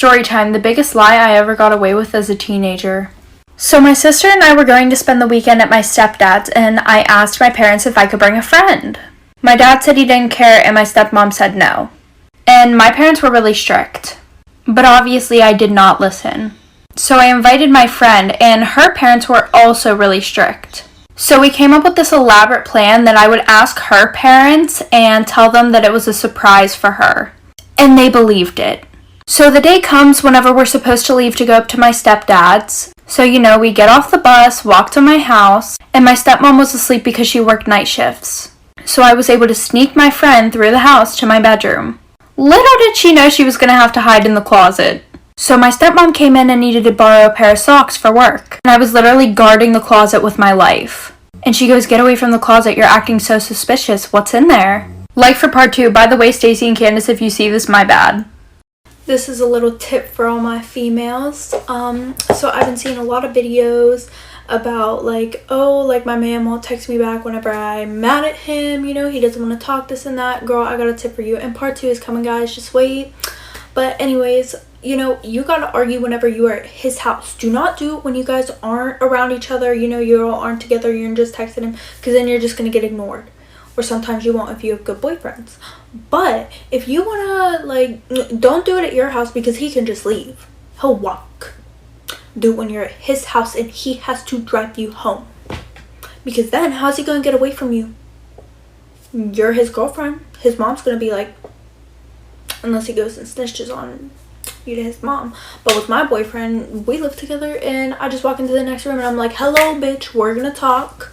Storytime, the biggest lie I ever got away with as a teenager. So my sister and I were going to spend the weekend at my stepdad's, and I asked my parents if I could bring a friend. My dad said he didn't care, and my stepmom said no. And my parents were really strict. But obviously I did not listen. So I invited my friend, and her parents were also really strict. So we came up with this elaborate plan that I would ask her parents and tell them that it was a surprise for her. And they believed it. So the day comes whenever we're supposed to leave to go up to my stepdad's. So, we get off the bus, walk to my house, and my stepmom was asleep because she worked night shifts. So I was able to sneak my friend through the house to my bedroom. Little did she know she was going to have to hide in the closet. So my stepmom came in and needed to borrow a pair of socks for work. And I was literally guarding the closet with my life. And she goes, "Get away from the closet, you're acting so suspicious. What's in there?" Like for part 2, by the way, Stacy and Candace, if you see this, my bad. This is a little tip for all my females. So I've been seeing a lot of videos about my man won't text me back whenever I'm mad at him, he doesn't want to talk, this and that. Girl, I got a tip for you, and part 2 is coming, guys, just wait. But anyways, you gotta argue whenever you are at his house. Do not do it when you guys aren't around each other, you all aren't together, you're just texting him, because then you're just gonna get ignored. Or sometimes you won't if you have good boyfriends. But if you wanna, don't do it at your house because he can just leave. He'll walk. Do it when you're at his house and he has to drive you home. Because then, how's he gonna get away from you? You're his girlfriend. His mom's gonna be like, unless he goes and snitches on you to his mom. But with my boyfriend, we live together, and I just walk into the next room and I'm like, "Hello, bitch, we're gonna talk.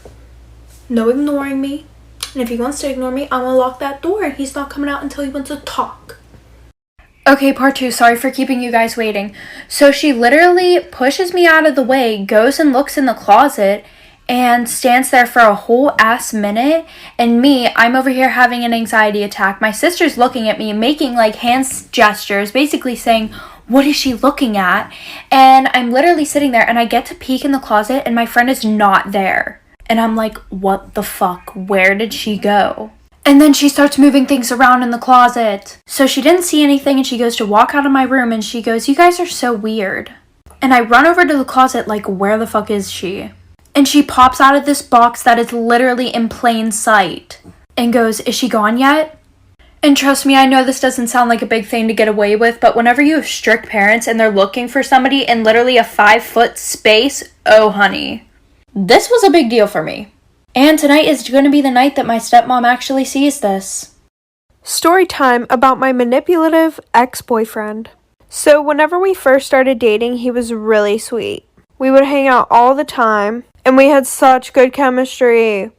No ignoring me. And if he wants to ignore me, I'm gonna lock that door, and he's not coming out until he wants to talk." Okay, part 2. Sorry for keeping you guys waiting. So she literally pushes me out of the way, goes and looks in the closet, and stands there for a whole ass minute. And me, I'm over here having an anxiety attack. My sister's looking at me, making hand gestures, basically saying, "What is she looking at?" And I'm literally sitting there, and I get to peek in the closet, and my friend is not there. And I'm like, what the fuck? Where did she go? And then she starts moving things around in the closet. So she didn't see anything, and she goes to walk out of my room, and she goes, "You guys are so weird." And I run over to the closet where the fuck is she? And she pops out of this box that is literally in plain sight and goes, "Is she gone yet?" And trust me, I know this doesn't sound like a big thing to get away with, but whenever you have strict parents and they're looking for somebody in literally a 5-foot space, oh honey. This was a big deal for me. And tonight is going to be the night that my stepmom actually sees this. Story time about my manipulative ex-boyfriend. So whenever we first started dating, he was really sweet. We would hang out all the time, and we had such good chemistry.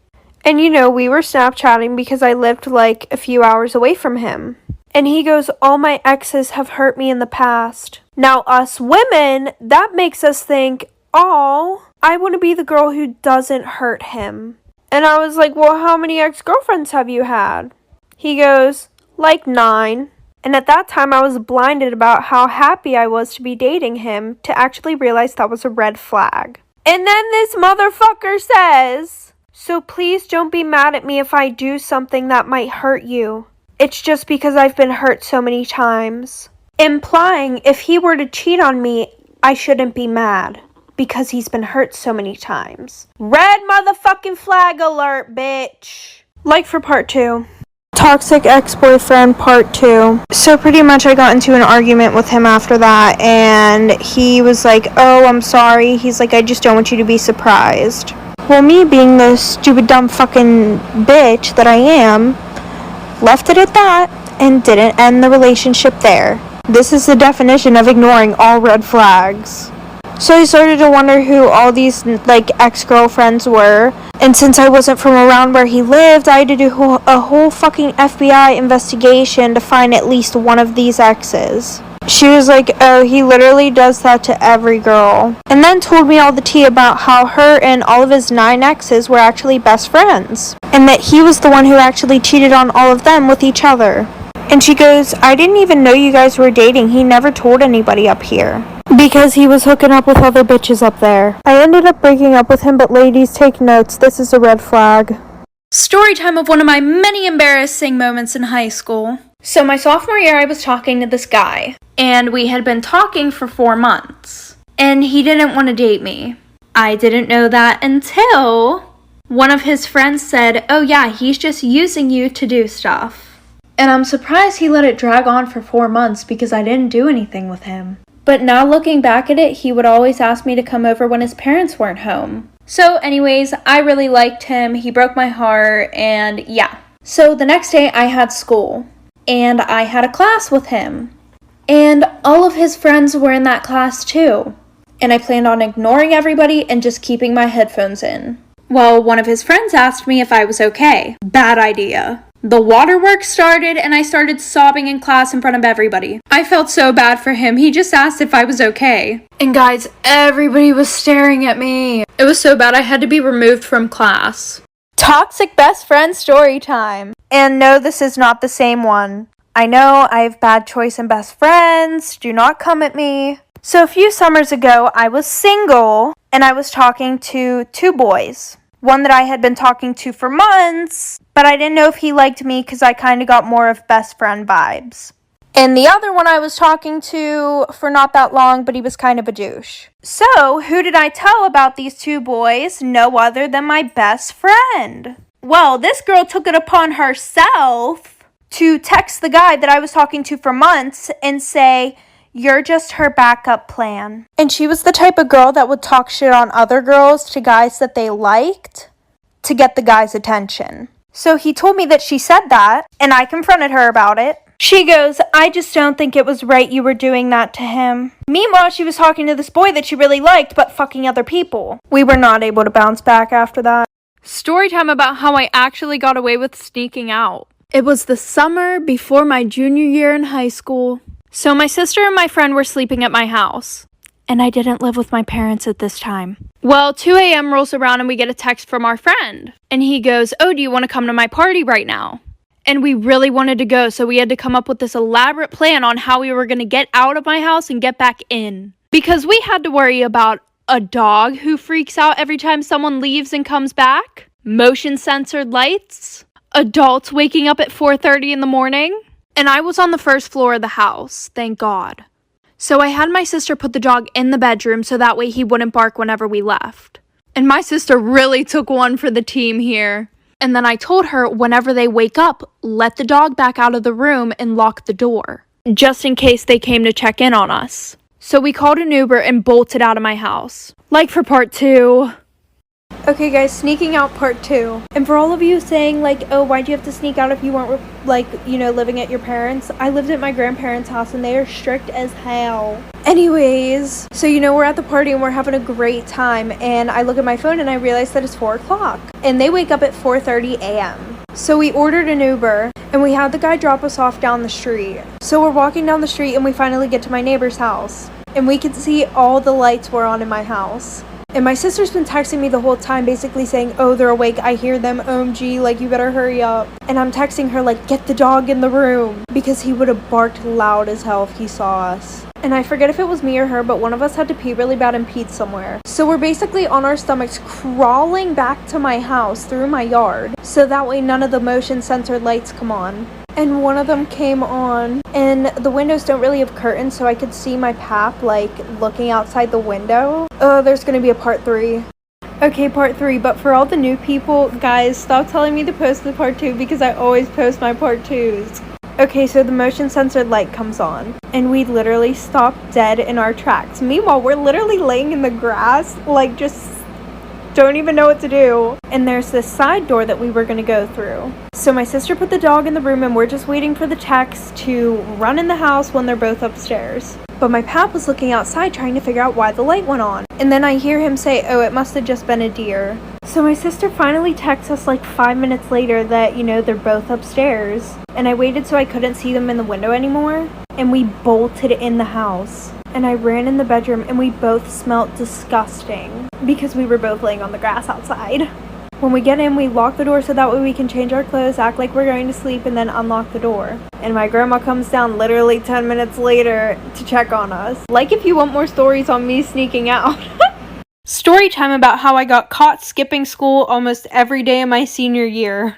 And we were Snapchatting because I lived a few hours away from him. And he goes, "All my exes have hurt me in the past." Now us women, that makes us think, "Oh, I want to be the girl who doesn't hurt him." And I was like, "Well, how many ex-girlfriends have you had?" He goes, 9. And at that time, I was blinded about how happy I was to be dating him to actually realize that was a red flag. And then this motherfucker says, "So please don't be mad at me if I do something that might hurt you. It's just because I've been hurt so many times." Implying if he were to cheat on me, I shouldn't be mad, because he's been hurt so many times. Red motherfucking flag alert, bitch. For part 2. Toxic ex-boyfriend part 2. So pretty much I got into an argument with him after that, and he was like, "Oh, I'm sorry." He's like, "I just don't want you to be surprised." Well, me being the stupid dumb fucking bitch that I am, left it at that and didn't end the relationship there. This is the definition of ignoring all red flags. So I started to wonder who all these, ex-girlfriends were. And since I wasn't from around where he lived, I had to do a whole fucking FBI investigation to find at least one of these exes. She was like, "Oh, he literally does that to every girl." And then told me all the tea about how her and all of his 9 exes were actually best friends. And that he was the one who actually cheated on all of them with each other. And she goes, "I didn't even know you guys were dating. He never told anybody up here." Because he was hooking up with other bitches up there. I ended up breaking up with him, but ladies, take notes. This is a red flag. Story time of one of my many embarrassing moments in high school. So my sophomore year, I was talking to this guy. and we had been talking for 4 months. And he didn't want to date me. I didn't know that until one of his friends said, "Oh yeah, he's just using you to do stuff." And I'm surprised he let it drag on for 4 months because I didn't do anything with him. But now looking back at it, he would always ask me to come over when his parents weren't home. So anyways, I really liked him. He broke my heart, and yeah. So the next day I had school, and I had a class with him. And all of his friends were in that class too. And I planned on ignoring everybody and just keeping my headphones in. Well, one of his friends asked me if I was okay. Bad idea. The waterworks started and I started sobbing in class in front of everybody. I felt so bad for him. He just asked if I was okay. And guys, everybody was staring at me. It was so bad I had to be removed from class. Toxic best friend story time. And no, this is not the same one. I know I have bad choice in best friends. Do not come at me. So a few summers ago, I was single and I was talking to 2 boys. One that I had been talking to for months, but I didn't know if he liked me because I kind of got more of best friend vibes. And the other one I was talking to for not that long, but he was kind of a douche. So, who did I tell about these 2 boys? No other than my best friend. Well, this girl took it upon herself to text the guy that I was talking to for months and say, "You're just her backup plan." And she was the type of girl that would talk shit on other girls to guys that they liked to get the guy's attention. So he told me that she said that, and I confronted her about it. She goes, "I just don't think it was right you were doing that to him." Meanwhile, she was talking to this boy that she really liked, but fucking other people. We were not able to bounce back after that. Story time about how I actually got away with sneaking out. It was the summer before my junior year in high school. So my sister and my friend were sleeping at my house. And I didn't live with my parents at this time. Well, 2 a.m. rolls around and we get a text from our friend. And he goes, "Oh, do you want to come to my party right now?" And we really wanted to go, so we had to come up with this elaborate plan on how we were going to get out of my house and get back in. Because we had to worry about a dog who freaks out every time someone leaves and comes back, motion-censored lights, adults waking up at 4:30 in the morning, and I was on the first floor of the house, thank God. So I had my sister put the dog in the bedroom so that way he wouldn't bark whenever we left. And my sister really took one for the team here. And then I told her whenever they wake up, let the dog back out of the room and lock the door, just in case they came to check in on us. So we called an Uber and bolted out of my house. Like for part 2. Okay guys, sneaking out part 2. And for all of you saying like, "Oh, why'd you have to sneak out if you weren't living at your parents?" I lived at my grandparents' house and they are strict as hell. Anyways, so we're at the party and we're having a great time, and I look at my phone and I realize that it's 4 o'clock. And they wake up at 4:30 a.m. So we ordered an Uber and we had the guy drop us off down the street. So we're walking down the street and we finally get to my neighbor's house. And we can see all the lights were on in my house. And my sister's been texting me the whole time, basically saying, "Oh, they're awake, I hear them, OMG, like, you better hurry up." And I'm texting her, like, "Get the dog in the room," because he would have barked loud as hell if he saw us. And I forget if it was me or her, but one of us had to pee really bad and peed somewhere. So we're basically on our stomachs crawling back to my house through my yard, so that way none of the motion-censored lights come on. And one of them came on, and the windows don't really have curtains, so I could see my path, like, looking outside the window. Oh, there's gonna be a part 3. Okay, part 3, but for all the new people, guys, stop telling me to post the part 2 because I always post my part 2s. Okay, so the motion censored light comes on, and we literally stop dead in our tracks. Meanwhile, we're literally laying in the grass, like, just don't even know what to do. And there's this side door that we were going to go through. So my sister put the dog in the room and we're just waiting for the techs to run in the house when they're both upstairs. But my pap was looking outside trying to figure out why the light went on. And then I hear him say, "Oh, it must have just been a deer." So my sister finally texts us like 5 minutes later that, they're both upstairs. And I waited so I couldn't see them in the window anymore. And we bolted in the house. And I ran in the bedroom and we both smelled disgusting because we were both laying on the grass outside. When we get in, we lock the door so that way we can change our clothes, act like we're going to sleep, and then unlock the door. And my grandma comes down literally 10 minutes later to check on us. Like if you want more stories on me sneaking out. Story time about how I got caught skipping school almost every day of my senior year.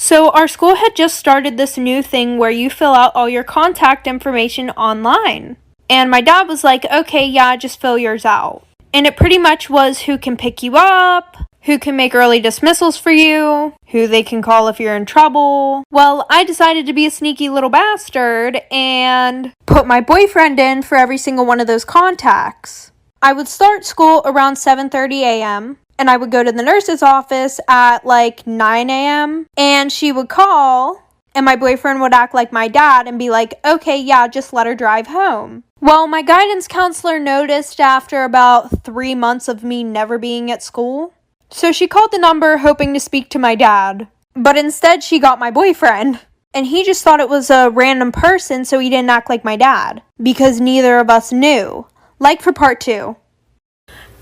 So our school had just started this new thing where you fill out all your contact information online. And my dad was like, okay, yeah, just fill yours out. And it pretty much was who can pick you up, who can make early dismissals for you, who they can call if you're in trouble. Well, I decided to be a sneaky little bastard and put my boyfriend in for every single one of those contacts. I would start school around 7:30 a.m. and I would go to the nurse's office at like 9 a.m. and she would call and my boyfriend would act like my dad and be like, okay, yeah, just let her drive home. Well, my guidance counselor noticed after about 3 months of me never being at school. So she called the number hoping to speak to my dad. But instead she got my boyfriend. And he just thought it was a random person, so he didn't act like my dad. Because neither of us knew. Like for part 2.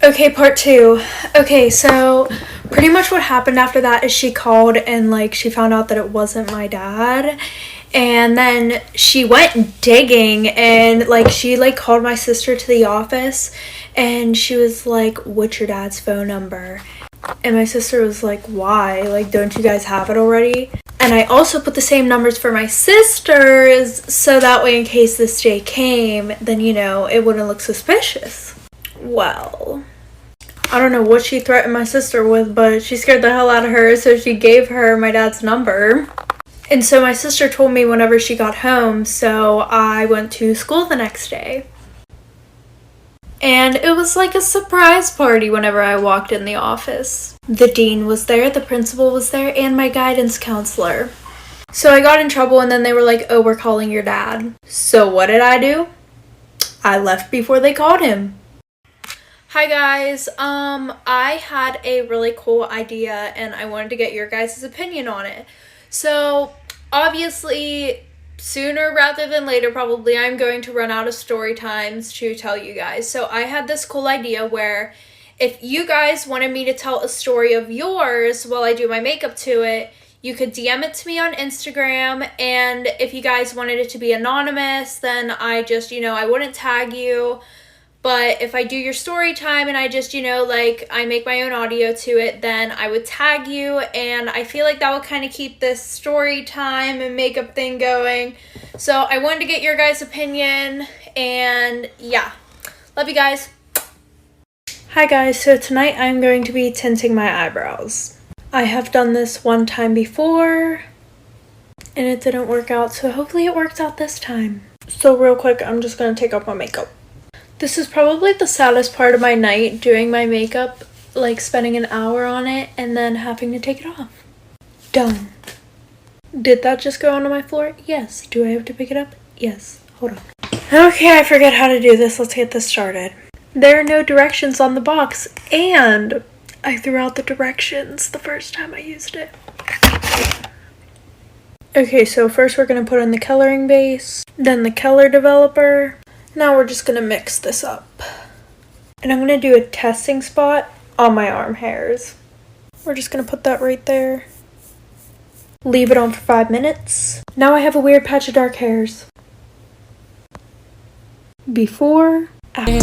Okay, part 2. Okay, so pretty much what happened after that is she called and like she found out that it wasn't my dad. And then she went digging and like she like called my sister to the office and she was like, what's your dad's phone number? And my sister was like, why? Like, don't you guys have it already? And I also put the same numbers for my sisters so that way in case this day came, then, you know, it wouldn't look suspicious. Well, I don't know what she threatened my sister with, but she scared the hell out of her, so she gave her my dad's number. And so my sister told me whenever she got home, so I went to school the next day. And it was like a surprise party whenever I walked in the office. The dean was there, the principal was there, and my guidance counselor. So I got in trouble and then they were like, oh, we're calling your dad. So what did I do? I left before they called him. Hi guys, I had a really cool idea and I wanted to get your guys' opinion on it. So obviously, sooner rather than later, probably, I'm going to run out of story times to tell you guys. So I had this cool idea where if you guys wanted me to tell a story of yours while I do my makeup to it, you could DM it to me on Instagram. And if you guys wanted it to be anonymous, then I just, you know, I wouldn't tag you. But if I do your story time and I just, you know, like I make my own audio to it, then I would tag you. And I feel like that would kind of keep this story time and makeup thing going. So I wanted to get your guys' opinion. And yeah, love you guys. Hi guys, so tonight I'm going to be tinting my eyebrows. I have done this one time before and it didn't work out. So hopefully it works out this time. So real quick, I'm just going to take off my makeup. This is probably the saddest part of my night, doing my makeup, like spending an hour on it and then having to take it off. Done. Did that just go onto my floor? Yes. Do I have to pick it up? Yes. Hold on. Okay, I forget how to do this. Let's get this started. There are no directions on the box, and I threw out the directions the first time I used it. Okay, so first we're going to put in the coloring base, then the color developer. Now we're just going to mix this up. And I'm going to do a testing spot on my arm hairs. We're just going to put that right there. Leave it on for 5 minutes. Now I have a weird patch of dark hairs. Before, after.